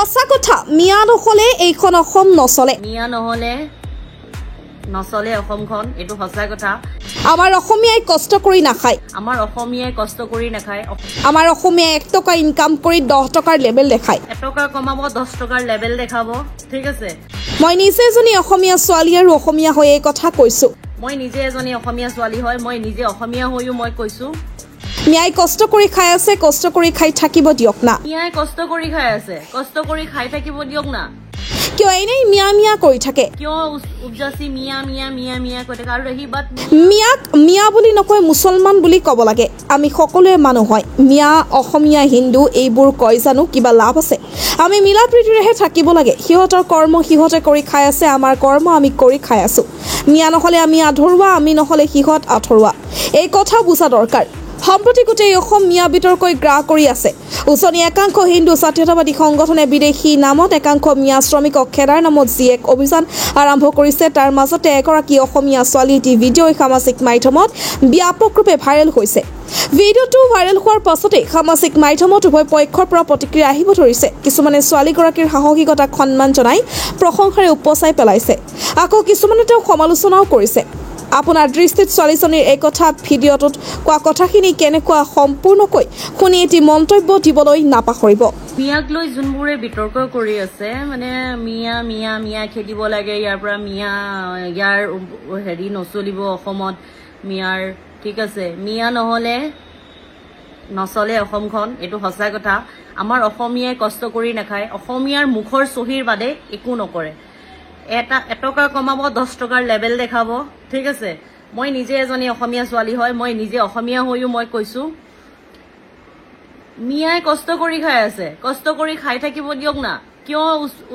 সঁচা কথা মিয়া নহলে এইখন অসম নচলে মিয়া নহলে নচলে অসমখন এটো সঁচা কথা আমাৰ অসমীয়াই কষ্ট কৰি নাখায় আমাৰ অসমীয়াই কষ্ট কৰি নাখায় আমাৰ অসমীয়াই 1 টকা ইনকাম কৰি 10 টকাৰ লেভেল দেখায় 1 টকা কমাব 10 টকাৰ লেভেল দেখাব ঠিক আছে মই নিজে এজনী অসমীয়া ছোৱালী আৰু অসমীয়া হৈ এই কথা কৈছো মই নিজে এজনী অসমীয়া ছোৱালী হয় মই নিজে অসমীয়া হৈও মই কৈছো মিয়াই কষ্ট কৰি খাই আছে কষ্ট কৰি খাই থাকিব দিয়ক না মিয়াই কষ্ট কৰি খাই আছে কষ্ট কৰি খাই থাকিব দিয়ক না কিয় এনেই মিয়া মিয়া কৰি থাকে কিয় উপজাসি মিয়া মিয়া মিয়া মিয়া কৈ থাকে আৰু ৰহি বাত মিয়াক মিয়া বুলি নকয় মুছলমান বুলি ক'ব লাগে আমি সকলোৱে মানুহ হয় মিয়া অসমীয়া হিন্দু এইবোৰ কয় জানো কিবা লাভ আছে আমি মিলা প্ৰীতিৰেহে থাকিব লাগে সিহঁতৰ কৰ্ম সিহঁতে কৰি খাই আছে আমাৰ কৰ্ম আমি কৰি খাই আছো মিয়া নহলে আমি আধৰুৱা আমি নহলে সিহঁত আধৰুৱা এই কথা বুজা দৰকাৰ সম্প্ৰতি গোটেই অসম মিয়া বিতৰ্কৈ গ্ৰাহ কৰি আছে উচনি একাংশ হিন্দু জাতীয়তাবাদী সংগঠনে বিদেশী নামত একাংশ মিয়া শ্ৰমিকক খেদাৰ নামত যি এক অভিযান আৰম্ভ কৰিছে তাৰ মাজতে এগৰাকী অসমীয়া ছোৱালী এটি ভিডিঅ' সামাজিক মাধ্যমত ব্যাপকৰূপে ভাইৰেল হৈছে ভিডিঅ'টো ভাইৰেল হোৱাৰ পাছতে সামাজিক মাধ্যমত উভয় পক্ষৰ পৰা প্ৰতিক্ৰিয়া আহিব ধৰিছে কিছুমানে ছোৱালীগৰাকীৰ সাহসিকতাক সন্মান জনাই প্ৰশংসাৰে উপচাই পেলাইছে আকৌ কিছুমানে তেওঁক সমালোচনাও কৰিছে আপোনাৰ দৃষ্টিত ছোৱালীজনীৰ এই কথা ভিডিঅ'টোত কোৱা কথাখিনি কেনেকুৱা সম্পূৰ্ণকৈ শুনি এটি মন্তব্য দিবলৈ নাপাহৰিব মিয়াক লৈ যোনবোৰে বিতৰ্ক কৰি আছে মানে মিয়া মিয়া মিয়া খেদিব লাগে ইয়াৰ পৰা মিয়া ইয়াৰ হেৰি নচলিব অসমত মিয়াৰ ঠিক আছে মিয়া নহলে নচলে অসমখন এটো সঁচা কথা আমাৰ অসমীয়াই কষ্ট কৰি নাখায় অসমীয়াৰ মুখৰ চহীৰ বাদে একো নকৰে এটকা কমাব 10 টকাৰ লেভেল দেখাব ঠিক আছে মই নিজে এজনী অসমীয়া ছোৱালী হয় মই নিজে অসমীয়া হৈও মই কৈছো মিয়াই কষ্ট কৰি খাই আছে কষ্ট কৰি খাই থাকিব দিয়ক না কিয়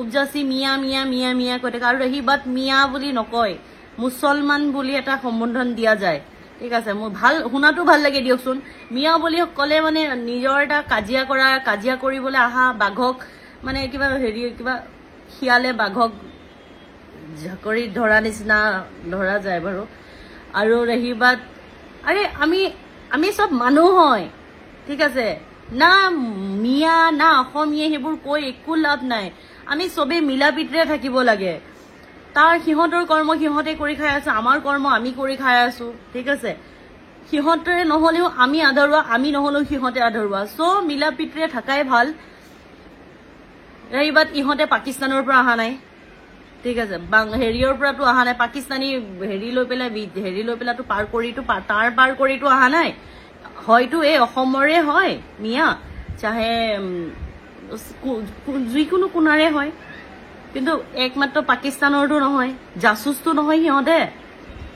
উপজাসি মিয়া মিয়া মিয়া মিয়া কৈ থাকে আৰু ৰহি বাত মিয়া বুলি নকয় মুছলমান বুলি এটা সম্বোধন দিয়া যায় ঠিক আছে মোৰ ভাল শুনাটো ভাল লাগে দিয়কচোন মিয়া বুলি কলে মানে নিজৰ এটা কাজিয়া কৰিবলৈ আহা বাঘক মানে কিবা হেৰি কিবা খিয়ালে বাঘক ঝাকৰি ধৰা নিচিনা ধৰা যায় বাৰু আৰু ৰহিবাত আৰে আমি সব মানুহ হয় ঠিক আছে না মিয়া না অসমীয়া সেইবোৰ কৈ একো লাভ নাই আমি সবে মিলা প্ৰীতিৰে থাকিব লাগে তাৰ সিহঁতৰ কৰ্ম সিহঁতে কৰি খাই আছে আমাৰ কৰ্ম আমি কৰি খাই আছো ঠিক আছে সিহঁতে নহলেও আমি আধৰুৱা আমি নহলেও সিহঁতে আধৰুৱা সো মিলা প্ৰীতিৰে থাকাই ভাল ৰহিবাত ইহঁতে পাকিস্তানৰ পৰা অহা নাই ঠিক আছে হেৰিয়ৰ পৰাটো অহা নাই পাকিস্তানী হেৰি লৈ পেলাইটো পাৰ কৰিটো অহা নাই হয়তো এই অসমৰে হয় মিয়া চাহে যিকোনো কোনাৰে হয় কিন্তু একমাত্ৰ পাকিস্তানৰটো নহয় জাসুসটো নহয় সিহঁতে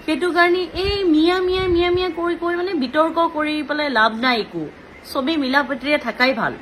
সেইটো কাৰণে এই মিয়া মিয়া মিয়া মিয়া কৈ মানে বিতৰ্ক কৰি পেলাই লাভ নাই একো সবে মিলা প্ৰীতিৰে থাকাই ভাল